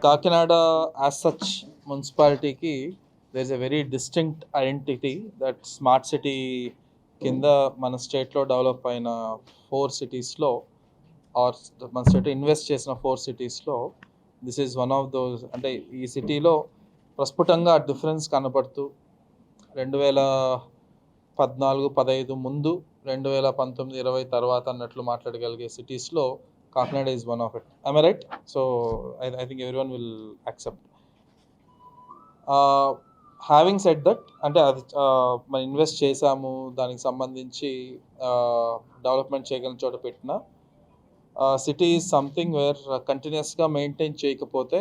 Kakinada as such మున్సిపాలిటీకి there is a very distinct identity that smart city కింద మన స్టేట్లో డెవలప్ అయిన 4 సిటీస్లో ఆర్ మన స్టేట్ ఇన్వెస్ట్ చేసిన 4 సిటీస్లో this is one of those. అంటే ఈ సిటీలో ప్రస్ఫుటంగా డిఫరెన్స్ కనపడుతూ 2014-15 ముందు 2019-20 తర్వాత అన్నట్లు మాట్లాడగలిగే సిటీస్లో Kakinada is one of it. I right? So I think every one will accept. Having said that, అంటే అది మనం ఇన్వెస్ట్ చేసాము, దానికి సంబంధించి డెవలప్మెంట్ చేయగలిగిన చోట పెట్టిన సిటీ ఈజ్ సంథింగ్ వేర్ కంటిన్యూస్గా మెయింటైన్ చేయకపోతే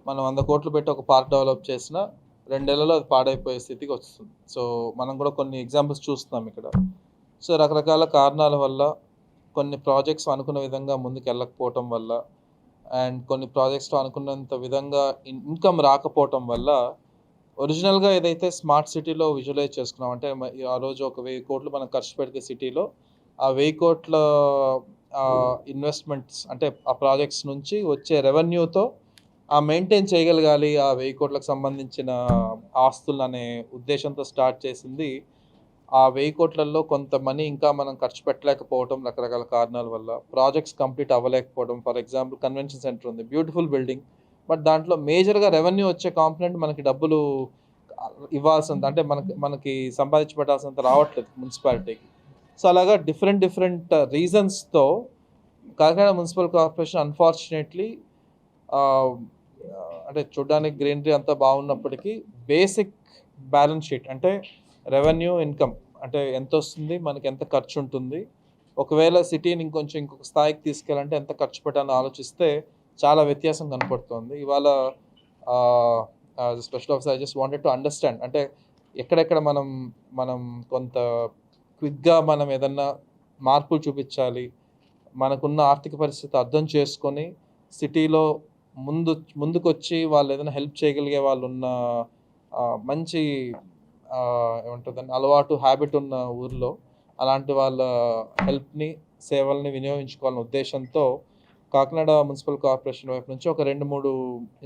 మనం 100 కోట్లు పెట్టి ఒక పార్క్ డెవలప్ చేసిన 2 నెలల్లో అది పాడైపోయే స్థితికి వస్తుంది. సో మనం కూడా కొన్ని ఎగ్జాంపుల్స్ చూస్తున్నాం ఇక్కడ. సో రకరకాల కారణాల వల్ల కొన్ని ప్రాజెక్ట్స్ అనుకున్న విధంగా ముందుకు వెళ్ళకపోవటం వల్ల, అండ్ కొన్ని ప్రాజెక్ట్స్లో అనుకున్నంత విధంగా ఇన్కమ్ రాకపోవటం వల్ల ఒరిజినల్గా ఏదైతే స్మార్ట్ సిటీలో విజువలైజ్ చేసుకున్నాం, అంటే ఆ రోజు ఒక 1000 కోట్లు మనం ఖర్చు పెడితే సిటీలో ఆ 1000 కోట్ల ఇన్వెస్ట్మెంట్స్, అంటే ఆ ప్రాజెక్ట్స్ నుంచి వచ్చే రెవెన్యూతో మెయింటైన్ చేయగలగాలి ఆ 1000 కోట్లకు సంబంధించిన ఆస్తులు అనే ఉద్దేశంతో స్టార్ట్ చేసింది. ఆ 1000 కోట్లలో కొంత మనీ ఇంకా మనం ఖర్చు పెట్టలేకపోవడం రకరకాల కారణాల వల్ల, ప్రాజెక్ట్స్ కంప్లీట్ అవ్వలేకపోవడం. ఫర్ ఎగ్జాంపుల్ కన్వెన్షన్ సెంటర్ ఉంది, బ్యూటిఫుల్ బిల్డింగ్, బట్ దాంట్లో మేజర్గా రెవెన్యూ వచ్చే కాంపోనెంట్ మనకి డబ్బులు ఇవ్వాల్సింది, అంటే మనకి సంపాదించబడాల్సినంత రావట్లేదు మున్సిపాలిటీకి. సో అలాగా డిఫరెంట్ రీజన్స్తో కాకినాడ మున్సిపల్ కార్పొరేషన్ అన్ఫార్చునేట్లీ అంటే చూడడానికి గ్రీనరీ అంతా బాగున్నప్పటికీ బేసిక్ బ్యాలెన్స్ షీట్, అంటే రెవెన్యూ ఇన్కమ్, అంటే ఎంత వస్తుంది, మనకి ఎంత ఖర్చు ఉంటుంది, ఒకవేళ సిటీని ఇంకొక స్థాయికి తీసుకెళ్ళాలంటే ఎంత ఖర్చు పెట్టాలని ఆలోచిస్తే చాలా వ్యత్యాసం కనపడుతుంది. ఇవాళ special officer I just wanted to understand, అంటే ఎక్కడెక్కడ మనం కొంత క్విక్గా మనం ఏదన్నా మార్పులు చూపించాలి, మనకున్న ఆర్థిక పరిస్థితి అర్థం చేసుకొని సిటీలో ముందుకొచ్చి వాళ్ళు ఏదైనా హెల్ప్ చేయగలిగే వాళ్ళు ఉన్న మంచి ఏమంటుందని అలవాటు హ్యాబిట్ ఉన్న ఊర్లో అలాంటి వాళ్ళ హెల్ప్ని సేవల్ని వినియోగించుకోవాలనే ఉద్దేశంతో కాకినాడ మున్సిపల్ కార్పొరేషన్ వైపు నుంచి ఒక 2-3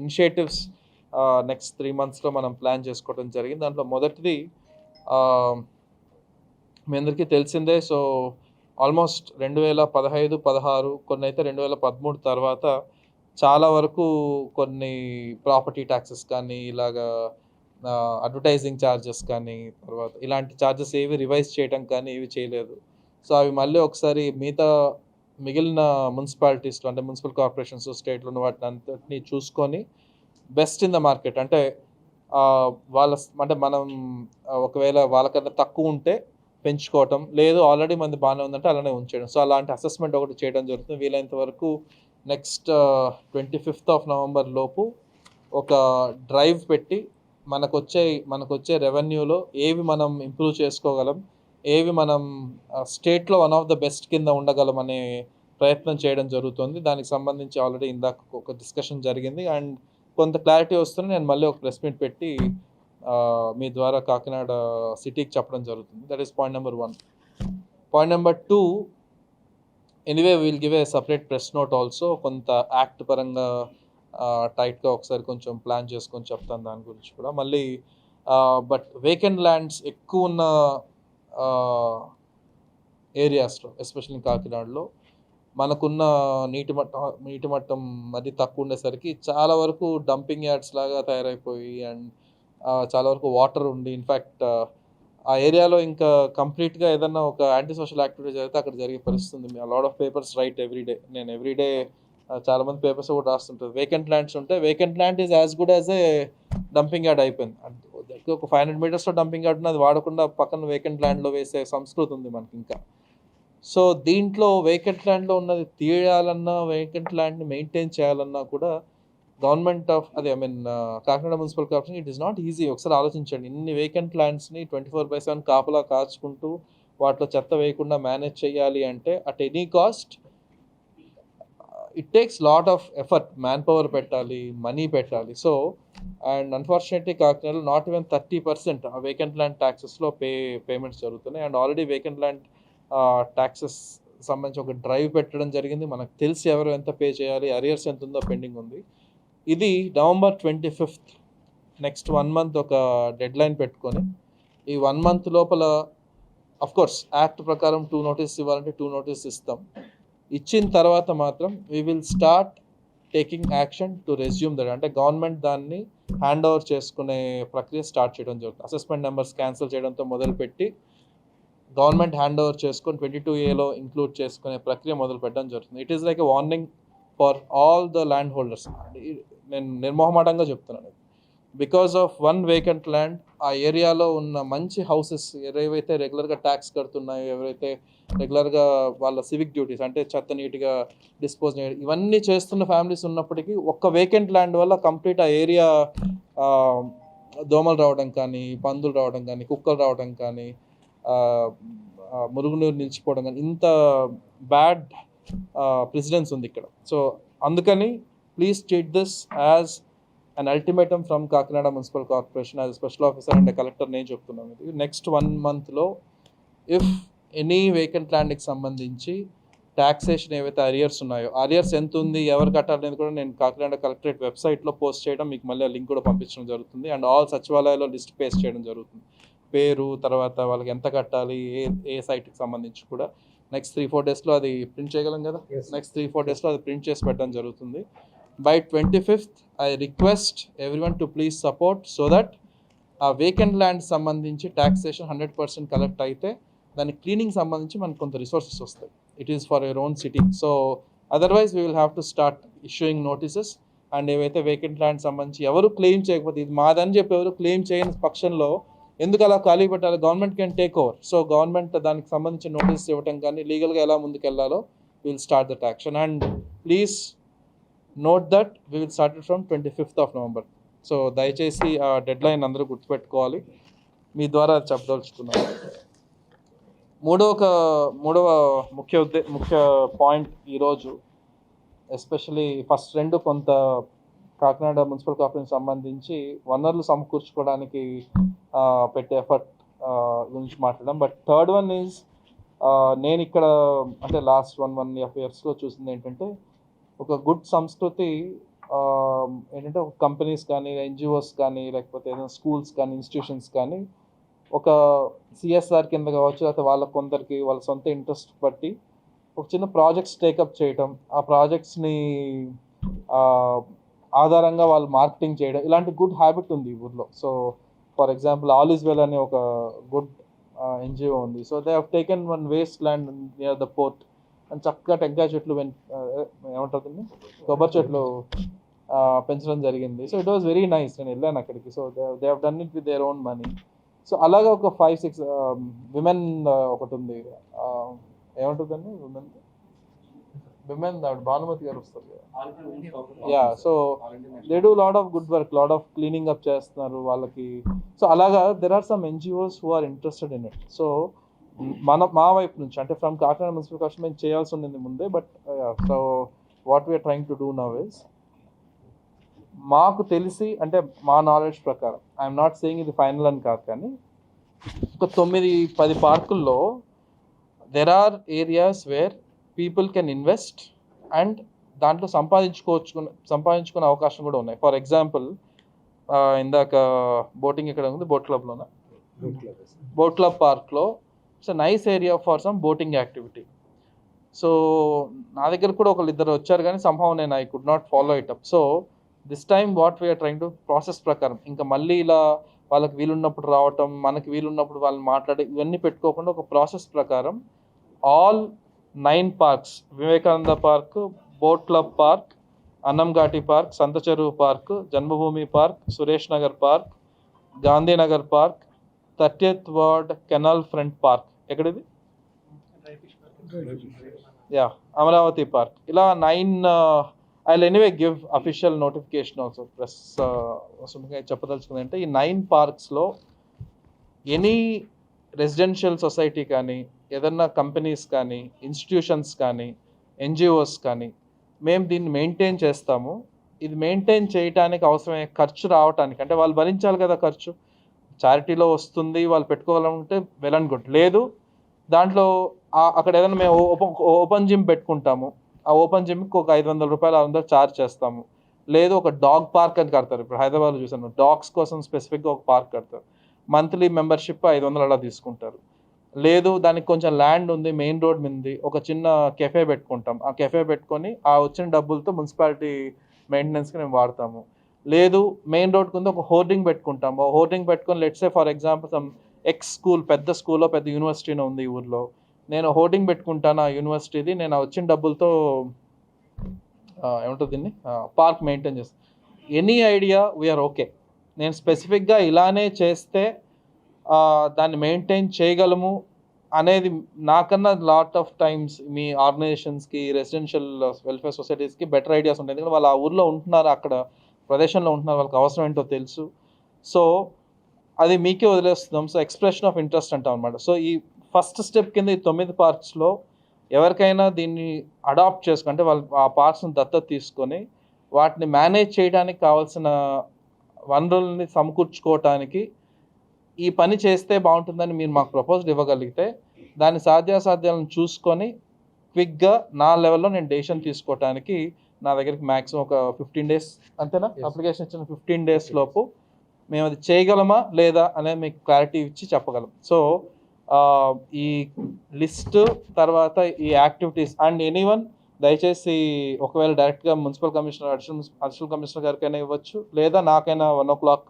ఇనిషియేటివ్స్ నెక్స్ట్ 3 monthsలో మనం ప్లాన్ చేసుకోవడం జరిగింది. దాంట్లో మొదటిది మీ అందరికీ తెలిసిందే. సో ఆల్మోస్ట్ 2015-16, కొన్ని అయితే 2013 తర్వాత చాలా వరకు కొన్ని ప్రాపర్టీ ట్యాక్సెస్ కానీ, ఇలాగా అడ్వర్టైజింగ్ ఛార్జెస్ కానీ, తర్వాత ఇలాంటి ఛార్జెస్ ఏవి రివైజ్ చేయడం కానీ ఏవి చేయలేదు. సో అవి మళ్ళీ ఒకసారి మిగిలిన మున్సిపాలిటీస్లో, అంటే మున్సిపల్ కార్పొరేషన్స్ స్టేట్లో ఉన్న వాటిని అంతటినీ చూసుకొని బెస్ట్ ఇన్ ద మార్కెట్, అంటే అంటే మనం ఒకవేళ వాళ్ళకన్నా తక్కువ ఉంటే పెంచుకోవటం, లేదు ఆల్రెడీ మంది బాగానే ఉందంటే అలానే ఉంచేయడం. సో అలాంటి అసెస్మెంట్ ఒకటి చేయడం జరుగుతుంది. వీలైనంత వరకు నెక్స్ట్ 25th November లోపు ఒక డ్రైవ్ పెట్టి మనకొచ్చే రెవెన్యూలో ఏవి మనం ఇంప్రూవ్ చేసుకోగలం, ఏవి మనం స్టేట్లో వన్ ఆఫ్ ద బెస్ట్ కింద ఉండగలం అనే ప్రయత్నం చేయడం జరుగుతుంది. దానికి సంబంధించి ఆల్రెడీ ఇందాక ఒక డిస్కషన్ జరిగింది, అండ్ కొంత క్లారిటీ వస్తుంది. నేను మళ్ళీ ఒక ప్రెస్ మీట్ పెట్టి మీ ద్వారా కాకినాడ సిటీకి చెప్పడం జరుగుతుంది. That is point number 1. Point number 2, anyway will give a separate press note also. కొంత యాక్ట్ పరంగా టైట్గా ఒకసారి కొంచెం ప్లాన్ చేసుకొని చెప్తాను దాని గురించి కూడా మళ్ళీ. బట్ వేకెంట్ ల్యాండ్స్ ఎక్కువ ఉన్న ఏరియాస్లో, ఎస్పెషల్లీ కాకినాడలో మనకున్న నీటి మట్టం మరి తక్కువ ఉండేసరికి చాలా వరకు డంపింగ్ యార్డ్స్ లాగా తయారైపోయి, అండ్ చాలా వరకు వాటర్ ఉండి, ఇన్ఫ్యాక్ట్ ఆ ఏరియాలో ఇంకా కంప్లీట్గా ఏదన్నా ఒక యాంటీ సోషల్ యాక్టివిటీ జరిగితే అక్కడ జరిగే పరిస్థితి ఉంది. Lot of papers right everyday. నేను ఎవ్రీడే చాలామంది పేపర్స్ కూడా రాస్తుంటారు. వేకెంట్ ల్యాండ్స్ ఉంటే vacant land is as good as a dumping yard అయిపోయింది. ఒక 500 meters డంపింగ్ యార్డ్ అది వాడకుండా పక్కన వేకెంట్ ల్యాండ్లో వేసే సంస్కృతి ఉంది మనకి ఇంకా. సో దీంట్లో వేకెంట్ ల్యాండ్లో ఉన్నది తీయాలన్నా, వేకెంట్ ల్యాండ్ని మెయింటైన్ చేయాలన్నా కూడా government of Kakinada municipal corporation it is not easy. ఒకసారి ఆలోచించండి, ఇన్ని వేకెంట్ ల్యాండ్స్ని 24/7 కాపలా కాచుకుంటూ వాటిలో చెత్త వేయకుండా మేనేజ్ చేయాలి అంటే at any cost it takes lot of effort, man power పెట్టాలి, మనీ పెట్టాలి. సో అండ్ అన్ఫార్చునేట్లీ కాకినాడలో నాట్ ఈవెన్ 30% ఆ వేకెంట్ ల్యాండ్ ట్యాక్సెస్లో పేమెంట్స్ జరుగుతున్నాయి. And already vacant land taxes సంబంధించి ఒక డ్రైవ్ పెట్టడం జరిగింది. మనకు తెలిసి ఎవరు ఎంత పే చేయాలి, అరియర్స్ ఎంత ఉందో పెండింగ్ ఉంది. ఇది November 25th నెక్స్ట్ 1 month ఒక డెడ్ లైన్ పెట్టుకొని ఈ 1 month లోపల కోర్స్ యాక్ట్ ప్రకారం 2 notice ఇవ్వాలంటే 2 notice ఇస్తాం. ఇచ్చిన తర్వాత మాత్రం we will start taking action to resume that. అంటే గవర్నమెంట్ దాన్ని హ్యాండ్ ఓవర్ చేసుకునే ప్రక్రియ స్టార్ట్ చేయడం జరుగుతుంది. అసెస్మెంట్ నెంబర్స్ క్యాన్సిల్ చేయడంతో మొదలుపెట్టి గవర్నమెంట్ హ్యాండ్ ఓవర్ చేసుకొని 22A ఇంక్లూడ్ చేసుకునే ప్రక్రియ మొదలు పెట్టడం జరుగుతుంది. It is like a warning for all the land holders. నేను నిర్మోహమాటంగా చెప్తున్నాను. Because of one vacant land ఆ ఏరియాలో ఉన్న మంచి హౌసెస్ ఏవైతే రెగ్యులర్గా ట్యాక్స్ కడుతున్నాయో, ఎవరైతే రెగ్యులర్గా వాళ్ళ సివిక్ డ్యూటీస్ అంటే చెత్త నీట్గా డిస్పోజ్ చేయడం ఇవన్నీ చేస్తున్న ఫ్యామిలీస్ ఉన్నప్పటికీ ఒక్క వేకెంట్ ల్యాండ్ వల్ల కంప్లీట్ ఆ ఏరియా దోమలు రావడం కానీ, పందులు రావడం కానీ, కుక్కలు రావడం కానీ, మురుగునీరు నిలిచిపోవడం కానీ ఇంత బ్యాడ్ ప్రెసిడెన్స్ ఉంది ఇక్కడ. సో అందుకని please treat this as an ultimatum from Kakinada Municipal Corporation as a special officer and a collector నేను చెప్తున్నాను. నెక్స్ట్ 1 monthలో ఇఫ్ ఎనీ వేకెంట్ ల్యాండ్కి సంబంధించి ట్యాక్సేషన్ ఏవైతే అరియర్స్ ఉన్నాయో, అరియర్స్ ఎంత ఉంది, ఎవరు కట్టాలనేది కూడా నేను కాకినాడ కలెక్టరేట్ వెబ్సైట్లో పోస్ట్ చేయడం, మీకు మళ్ళీ లింక్ కూడా పంపించడం జరుగుతుంది. అండ్ ఆల్ సచివాలయాల్లో లిస్ట్ పేస్ట్ చేయడం జరుగుతుంది. పేరు, తర్వాత వాళ్ళకి ఎంత కట్టాలి, ఏ సైట్కి సంబంధించి కూడా నెక్స్ట్ 3-4 daysలో అది ప్రింట్ చేయగలం కదా. నెక్స్ట్ 3-4 daysలో అది ప్రింట్ చేసి పెట్టడం జరుగుతుంది. By 25th, I request everyone to please support so that ఆ వేకెంట్ ల్యాండ్ సంబంధించి ట్యాక్సేషన్ 100% కలెక్ట్ అయితే దాని క్లీనింగ్ సంబంధించి మనకు కొంత రిసోర్సెస్ వస్తాయి. It is for your own city. So otherwise we will have to start issuing notices. And ఏవైతే vacant land సంబంధించి ఎవరు క్లెయిమ్ చేయకపోతే, ఇది మాదని చెప్పి ఎవరు క్లెయిమ్ చేయని పక్షంలో ఎందుకు అలా ఖాళీ పెట్టాలి, government can take over. So government దానికి సంబంధించిన నోటీస్ ఇవ్వటం కానీ లీగల్గా ఎలా ముందుకు వెళ్ళాలో will start that action. And please note that we will start it from 25th of November. So దయచేసి ఆ డెడ్ లైన్ అందరూ గుర్తుపెట్టుకోవాలి. మీ ద్వారా చెప్పదలుచుకున్నాను. మూడవ ముఖ్య పాయింట్ ఈరోజు ఎస్పెషలీ ఫస్ట్ రెండు కొంత కాకినాడ మున్సిపల్ కార్పొరేషన్ సంబంధించి వనరులు సమకూర్చుకోవడానికి పెట్టే ఎఫర్ట్ గురించి మాట్లాడడం. బట్ థర్డ్ వన్ ఈజ్ నేను ఇక్కడ అంటే లాస్ట్ 1.5 yearsలో చూసింది ఏంటంటే ఒక గుడ్ సంస్కృతి ఏంటంటే ఒక కంపెనీస్ కానీ, NGOs కానీ, లేకపోతే ఏదైనా స్కూల్స్ కానీ, ఇన్స్టిట్యూషన్స్ కానీ ఒక CSR కింద కావచ్చు, లేకపోతే వాళ్ళ కొందరికి వాళ్ళ సొంత ఇంట్రెస్ట్ బట్టి ఒక చిన్న ప్రాజెక్ట్స్ టేకప్ చేయటం, ఆ ప్రాజెక్ట్స్ని ఆధారంగా వాళ్ళు మార్కెటింగ్ చేయడం, ఇలాంటి గుడ్ హ్యాబిట్ ఉంది ఈ ఊర్లో. So for example all is well అనే ఒక గుడ్ NGO ఉంది. So they have taken one waste land near the port and చక్కగా టెంకాయ చెట్లు ఏమంటుంది కొబ్బరి చెట్లు పెంచడం జరిగింది. So it was very nice. నేను వెళ్ళాను అక్కడికి. So they have done it with their own money. So అలాగా ఒక 5-6 విమెన్ ఒకటి ఉంది, ఏమంటుందండి విమెన్ ఆవిడ భానుమతి గారు వస్తారు కదా. Yeah, so they do lot of good work, lot of cleaning up చేస్తున్నారు వాళ్ళకి. సో అలాగా there are some NGOs who are interested in it. So మా వైపు నుంచి అంటే ఫ్రమ్ కాకినాడ మున్సిపల్ కార్పొరేషన్ మేము చేయాల్సి ఉండింది ముందే. But so what we are trying to do now is, మాకు తెలిసి అంటే మా నాలెడ్జ్ ప్రకారం, ఐఎమ్ నాట్ సేయింగ్ ఇది ఫైనల్ అని కాదు, కానీ ఒక 9-10 పార్కుల్లో there are areas where people can invest and దాంట్లో సంపాదించుకునే అవకాశం కూడా ఉన్నాయి. ఫర్ ఎగ్జాంపుల్ ఇందాక బోటింగ్ ఇక్కడ ఉంది, బోట్ క్లబ్లోన, బోట్ క్లబ్ పార్క్లో it's nice area for some boating activity. So నా దగ్గర కూడా ఒకళ్ళిద్దరు వచ్చారు, కానీ సంహవ్ నేను I could not follow it up. So this time what we are trying to process ప్రకారం ఇంకా మళ్ళీ ఇలా వాళ్ళకి వీలున్నప్పుడు రావటం, మనకి వీలున్నప్పుడు వాళ్ళని మాట్లాడే ఇవన్నీ పెట్టుకోకుండా ఒక ప్రాసెస్ ప్రకారం all 9 parks, Vivekananda park, boat club park, Annamghati park, Santha Cheruvu park, Janmabhoomi park, Suresh Nagar park, Gandhinagar park, 30th ward canal front park, ఎక్కడిది యా అమరావతి పార్క్, ఇలా 9 I'll anyway give official notification also. Press చెప్పదలుచుకుంది అంటే ఈ 9 పార్క్స్లో ఎనీ రెసిడెన్షియల్ సొసైటీ కానీ, ఏదన్నా కంపెనీస్ కానీ, ఇన్స్టిట్యూషన్స్ కానీ, NGOs కానీ మేము దీన్ని మెయింటైన్ చేస్తాము. ఇది మెయింటైన్ చేయడానికి అవసరమైన ఖర్చు రావటానికి, అంటే వాళ్ళు భరించాలి కదా ఖర్చు, చారిటీలో వస్తుంది వాళ్ళు పెట్టుకోవాలంటే వెల్ అండ్ గుడ్. లేదు దాంట్లో అక్కడ ఏదైనా మేము ఓపెన్ జిమ్ పెట్టుకుంటాము, ఆ ఓపెన్ జిమ్కి ఒక 500 రూపాయలు 600 ఛార్జ్ చేస్తాము. లేదు ఒక డాగ్ పార్క్ అని కడతారు. ఇప్పుడు హైదరాబాద్‌లో చూసాను. డాగ్స్ కోసం స్పెసిఫిక్‌గా ఒక పార్క్ కడతారు. మంత్లీ మెంబర్‌షిప్ 500 అలా తీసుకుంటారు. లేదు దానికి కొంచెం ల్యాండ్ ఉంది. మెయిన్ రోడ్ మీదుంది. ఒక చిన్న కెఫే పెట్టుకుంటాం. ఆ కెఫే పెట్టుకొని ఆ వచ్చిన డబ్బులతో మున్సిపాలిటీ మెయింటెనెన్స్‌కి మేము వాడతాము. లేదు మెయిన్ రోడ్‌కి ఉంది ఒక హోర్డింగ్ పెట్టుకుంటాం. ఆ హోర్డింగ్ పెట్టుకొని let's say for example some X school పెద్ద స్కూలో, పెద్ద యూనివర్సిటీనో ఉంది ఈ ఊర్లో. నేను హోర్డింగ్ పెట్టుకుంటాను ఆ యూనివర్సిటీది. నేను ఆ వచ్చిన డబ్బులతో ఏమంటారు దీన్ని పార్క్ మెయింటైన్ చేస్తాను. Any idea we are okay. నేను స్పెసిఫిక్‌గా ఇలానే చేస్తే దాన్ని మెయింటైన్ చేయగలము అనేది నాకన్నా లాట్ ఆఫ్ టైమ్స్ మీ ఆర్గనైజేషన్స్‌కి, రెసిడెన్షియల్ వెల్ఫేర్ సొసైటీస్‌కి బెటర్ ఐడియాస్ ఉంటాయి. ఎందుకంటే వాళ్ళు ఆ ఊర్లో ఉంటున్నారు, అక్కడ ప్రదేశంలో ఉంటున్నారు, వాళ్ళకి అవసరం ఏంటో తెలుసు. సో, అది మీకే వదిలేస్తున్నాం. సో, ఎక్స్‌ప్రెషన్ ఆఫ్ ఇంట్రెస్ట్ అంటాం అనమాట. సో, ఈ ఫస్ట్ స్టెప్ కింద ఈ 9 పార్క్స్‌లో ఎవరికైనా దీన్ని అడాప్ట్ అంటే వాళ్ళు ఆ పార్క్స్‌ని దత్తత తీసుకొని వాటిని మేనేజ్ చేయడానికి కావాల్సిన వనరుల్ని సమకూర్చుకోవటానికి ఈ పని చేస్తే బాగుంటుందని మీరు మాకు ప్రపోజల్ ఇవ్వగలిగితే దాని సాధ్యాసాధ్యాలను చూసుకొని క్విక్‌గా నా లెవెల్‌లో నేను డెసిషన్ తీసుకోవటానికి నా దగ్గరికి మాక్సిమం ఒక 15 డేస్ అంతేనా? అప్లికేషన్ ఇచ్చిన 15 డేస్ లోపు మేము అది చేయగలమా లేదా అనేది మీకు క్లారిటీ ఇచ్చి చెప్పగలం. సో, ఈ లిస్ట్ తర్వాత ఈ యాక్టివిటీస్ అండ్ ఎనీవన్ దయచేసి ఒకవేళ డైరెక్ట్‌గా మున్సిపల్ కమిషనర్, అడిషనల్ కమిషనర్ గారికైనా ఇవ్వచ్చు, లేదా నాకైనా 1:00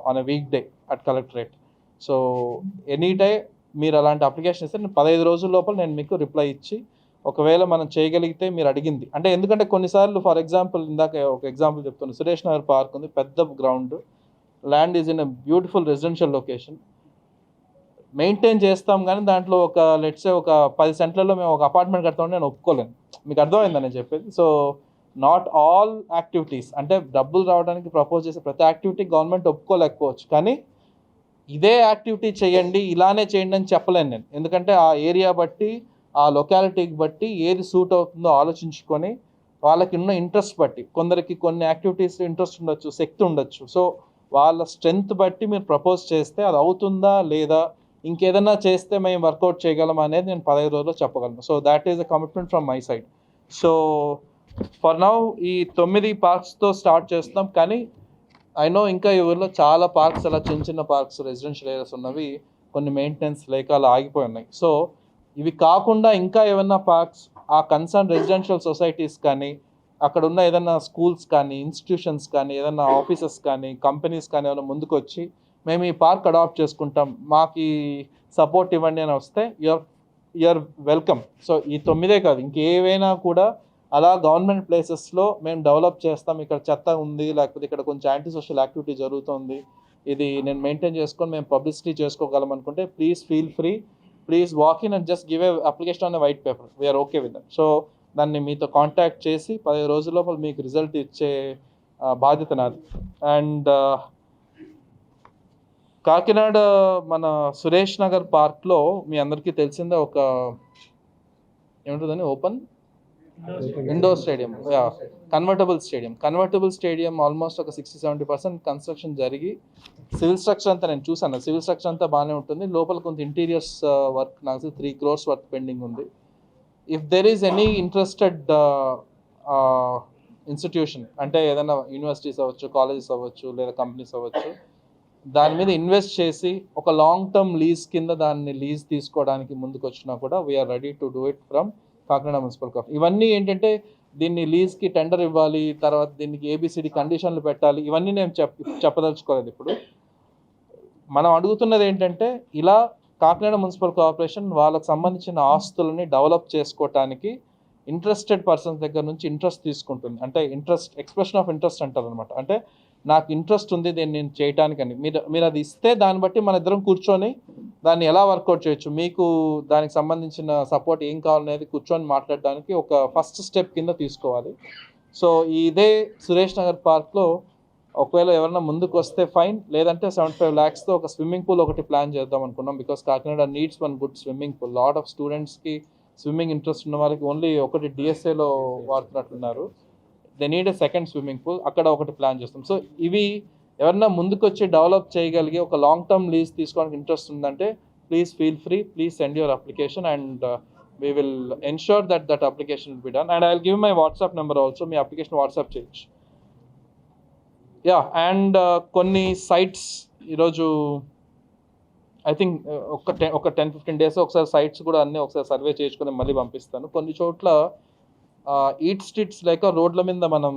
on a week day at collectorate. So, any day మీరు అలాంటి అప్లికేషన్ ఇస్తే నేను 15 రోజుల లోపల నేను మీకు రిప్లై ఇచ్చి ఒకవేళ మనం చేయగలిగితే మీరు అడిగింది అంటే ఎందుకంటే కొన్నిసార్లు ఫర్ ఎగ్జాంపుల్ ఇందాక ఒక ఎగ్జాంపుల్ చెప్తాను. సురేష్ నగర్ పార్క్ ఉంది. పెద్ద ground. Land is in a beautiful residential location. Maintain చేస్తాం కానీ దాంట్లో ఒక లెట్స్ సే ఒక 10 సెంట్లలో మేము ఒక అపార్ట్మెంట్ కడతామని నేను ఒప్పుకోలేను. మీకు అర్థమైందా నేను చెప్పేది? సో, నాట్ ఆల్ యాక్టివిటీస్ అంటే డబ్బులు రావడానికి ప్రపోజ్ చేసే ప్రతి యాక్టివిటీ గవర్నమెంట్ ఒప్పుకోలేకపోవచ్చు. కానీ ఇదే యాక్టివిటీ చేయండి, ఇలానే చేయండి అని చెప్పలేను నేను. ఎందుకంటే ఆ ఏరియా బట్టి, ఆ లొకాలిటీకి బట్టి ఏది సూట్ అవుతుందో ఆలోచించుకొని వాళ్ళకి ఉన్న ఇంట్రెస్ట్ బట్టి కొందరికి కొన్ని యాక్టివిటీస్ ఇంట్రెస్ట్ ఉండొచ్చు, శక్తి ఉండొచ్చు. సో, వాళ్ళ స్ట్రెంగ్త్ బట్టి మీరు ప్రపోజ్ చేస్తే అది అవుతుందా లేదా ఇంకేదన్నా చేస్తే మేము వర్కౌట్ చేయగలం అనేది నేను 15 రోజుల్లో చెప్పగలను. So, that is a commitment from my side. So, for now ఈ 9 పార్క్స్‌తో స్టార్ట్ చేస్తున్నాం. కానీ ఐ నో ఇంకా ఈ ఊర్లో చాలా పార్క్స్ అలా చిన్న చిన్న పార్క్స్ రెసిడెన్షియల్ ఏరియాస్ ఉన్నవి కొన్ని మెయింటెనెన్స్ లేక అలా ఆగిపోయి ఉన్నాయి. సో, ఇవి కాకుండా ఇంకా ఏమన్నా పార్క్స్ ఆ కన్సర్న్ రెసిడెన్షియల్ సొసైటీస్ కానీ, అక్కడ ఉన్న ఏదన్నా స్కూల్స్ కానీ, ఇన్స్టిట్యూషన్స్ కానీ, ఏదన్నా ఆఫీసెస్ కానీ, కంపెనీస్ కానీ ఏమైనా ముందుకొచ్చి మేము ఈ పార్క్ అడాప్ట్ చేసుకుంటాం, మాకు ఈ సపోర్ట్ ఇవ్వండి అని వస్తే యూఆర్ వెల్కమ్. సో, ఈ 9 కాదు ఇంకేవైనా కూడా అలా గవర్నమెంట్ ప్లేసెస్‌లో మేము డెవలప్ చేస్తాం. ఇక్కడ చెత్త ఉంది, లేకపోతే ఇక్కడ కొంచెం యాంటీ సోషల్ యాక్టివిటీ జరుగుతుంది. ఇది నేను మెయింటైన్ చేసుకొని మేము పబ్లిసిటీ చేసుకోగలం అనుకుంటే please feel free. Please walk in and just give a application on a white paper. We are okay with that. So, దాన్ని మీతో కాంటాక్ట్ చేసి 15 రోజుల లోపల మీకు రిజల్ట్ ఇచ్చే బాధ్యత నాది. అండ్ కాకినాడ మన సురేష్ నగర్ పార్క్‌లో మీ అందరికీ తెలిసిందే ఒక ఏముంటుందని open indoor stadium, convertible stadium almost ఒక 60-70% కన్స్ట్రక్షన్ జరిగి సివిల్ స్ట్రక్చర్ అంతా నేను చూసాను. సివిల్ స్ట్రక్చర్ అంతా బాగానే ఉంటుంది. లోపల కొంత ఇంటీరియర్స్ వర్క్ నాకు 3 crores వర్క్ పెండింగ్ ఉంది. If there is any interested institution అంటే ఏదైనా యూనివర్సిటీస్ అవ్వచ్చు, కాలేజెస్ అవ్వచ్చు, లేదా కంపెనీస్ అవ్వచ్చు, దాని మీద ఇన్వెస్ట్ చేసి ఒక లాంగ్ టర్మ్ లీజ్ కింద దాన్ని లీజ్ తీసుకోవడానికి ముందుకు వచ్చినా కూడా we are ready to do it from Kakinada municipal corporation. ఇవన్నీ ఏంటంటే దీన్ని లీజ్కి టెండర్ ఇవ్వాలి, తర్వాత దీనికి ఏబిసిడి కండిషన్లు పెట్టాలి, ఇవన్నీ నేను చెప్పదలుచుకోలేదు. ఇప్పుడు మనం అడుగుతున్నది ఏంటంటే ఇలా కాకినాడ మున్సిపల్ కార్పొరేషన్ వాళ్ళకు సంబంధించిన ఆస్తులని డెవలప్ చేసుకోవటానికి ఇంట్రెస్టెడ్ పర్సన్స్ దగ్గర నుంచి ఇంట్రెస్ట్ తీసుకుంటుంది. అంటే ఎక్స్ప్రెషన్ ఆఫ్ ఇంట్రెస్ట్ అంటారు అనమాట. అంటే నాకు ఇంట్రెస్ట్ ఉంది దీన్ని నేను చేయటానికని మీరు అది ఇస్తే దాన్ని బట్టి మన ఇద్దరం కూర్చొని దాన్ని ఎలా వర్కౌట్ చేయొచ్చు, మీకు దానికి సంబంధించిన సపోర్ట్ ఏం కావాలనేది కూర్చొని మాట్లాడడానికి ఒక ఫస్ట్ స్టెప్ కింద తీసుకోవాలి. సో, ఇదే సురేష్ నగర్ పార్క్లో ఒకవేళ ఎవరైనా ముందుకు వస్తే ఫైన్, లేదంటే 75 lakhsతో ఒక స్విమ్మింగ్ పూల్ ఒకటి ప్లాన్ చేద్దాం అనుకున్నాం. Because Kakinada needs one good swimming pool. Lot of స్టూడెంట్స్కి స్విమ్మింగ్ ఇంట్రెస్ట్ ఉన్న వాళ్ళకి ఓన్లీ ఒకటి డిఎస్ఏలో వాడుతున్నట్టున్నారు. They need a second swimming pool. అక్కడ ఒకటి ప్లాన్ చేస్తాం. సో, ఇవి ఎవరన్నా ముందుకు వచ్చి డెవలప్ చేయగలిగి ఒక లాంగ్ టర్మ్ లీజ్ తీసుకోవడానికి ఇంట్రెస్ట్ ఉందంటే please feel free, please send your application and we will ensure that that application will be done, and I'll give my WhatsApp number also. Me application WhatsApp చేయొచ్చు. And కొన్ని sites ఈరోజు I think ఒక 10-15 days ఒకసారి sites కూడా అన్నీ ఒకసారి survey చేసుకుని మళ్ళీ పంపిస్తాను. కొన్ని చోట్ల ఈట్ స్ట్రీట్స్ లేక రోడ్ల మీద మనం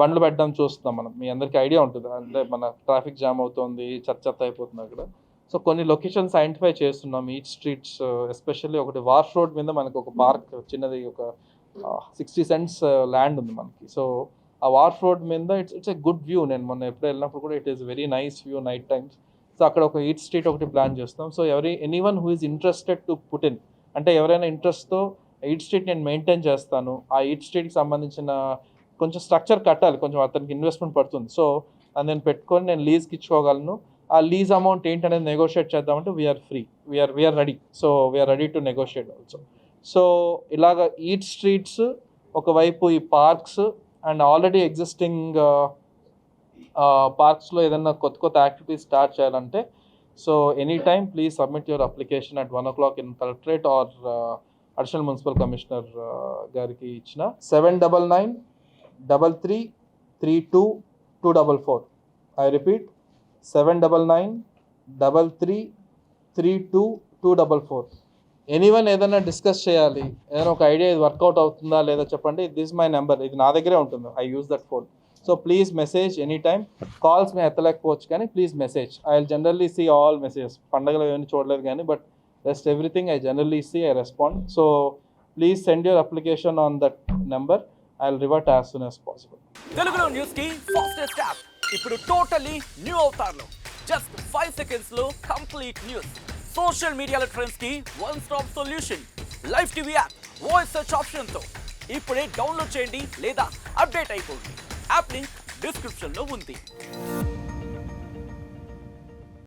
బండ్లు పెట్టడం చూస్తున్నాం మనం. మీ అందరికీ ఐడియా ఉంటుంది, అంటే మన ట్రాఫిక్ జామ్ అవుతుంది, చెత్త అయిపోతుంది అక్కడ. సో కొన్ని లొకేషన్స్ ఐడెంటిఫై చేస్తున్నాం ఈట్ స్ట్రీట్స్, ఎస్పెషల్లీ ఒకటి వార్ష్ రోడ్ మీద మనకు ఒక పార్క్ చిన్నది, ఒక 60 cents ల్యాండ్ ఉంది మనకి. సో ఆ వార్ష్ రోడ్ మీద ఇట్స్ ఎ గుడ్ వ్యూ. నేను మొన్న ఎప్పుడు వెళ్ళినప్పుడు కూడా it is very nice view night times. So అక్కడ ఒక ఈట్ స్ట్రీట్ ఒకటి ప్లాన్ చేస్తున్నాం. So anyone who is interested to put in, అంటే ఎవరైనా ఇంట్రెస్ట్తో ఈట్ స్ట్రీట్ నేను మెయింటైన్ చేస్తాను, ఆ ఈట్ స్ట్రీట్కి సంబంధించిన కొంచెం స్ట్రక్చర్ కట్టాలి, కొంచెం అతనికి ఇన్వెస్ట్మెంట్ పడుతుంది, సో అది నేను పెట్టుకొని నేను లీజ్కి ఇచ్చుకోగలను. ఆ లీజ్ అమౌంట్ ఏంటనేది నెగోషియేట్ చేద్దామంటే we are free, we are ready. So we are ready to negotiate also. So ఇలాగ ఈట్ స్ట్రీట్స్ ఒకవైపు, ఈ పార్క్స్ అండ్ ఆల్రెడీ ఎగ్జిస్టింగ్ పార్క్స్లో ఏదైనా కొత్త యాక్టివిటీస్ స్టార్ట్ చేయాలంటే, so any time please submit your application at 1 o'clock in collectorate or additional municipal commissioner గారికి ఇచ్చిన 7993332244. I repeat 7993332244. Anyone ఏదైనా డిస్కస్ చేయాలి, ఏదైనా ఒక ఐడియా ఇది వర్కౌట్ అవుతుందా లేదా చెప్పండి, దిస్ మై నెంబర్, ఇది నా దగ్గరే ఉంటుంది, I use that phone. So please message any time. Calls మేము ఎత్తలేకపోవచ్చు కానీ please message. I will generally see all messages. పండగలు ఏమైనా చూడలేదు కానీ but rest everything I generally see, I respond. So please send your application on that number. I'll revert as soon as possible. Telugu News ki fastest app ippudu totally new avatarlo just 5 seconds lo complete news. Social media trends ki one stop solution. Live TV app voice search option tho ippude download cheyandi leda update ayipodi. App link description lo undi.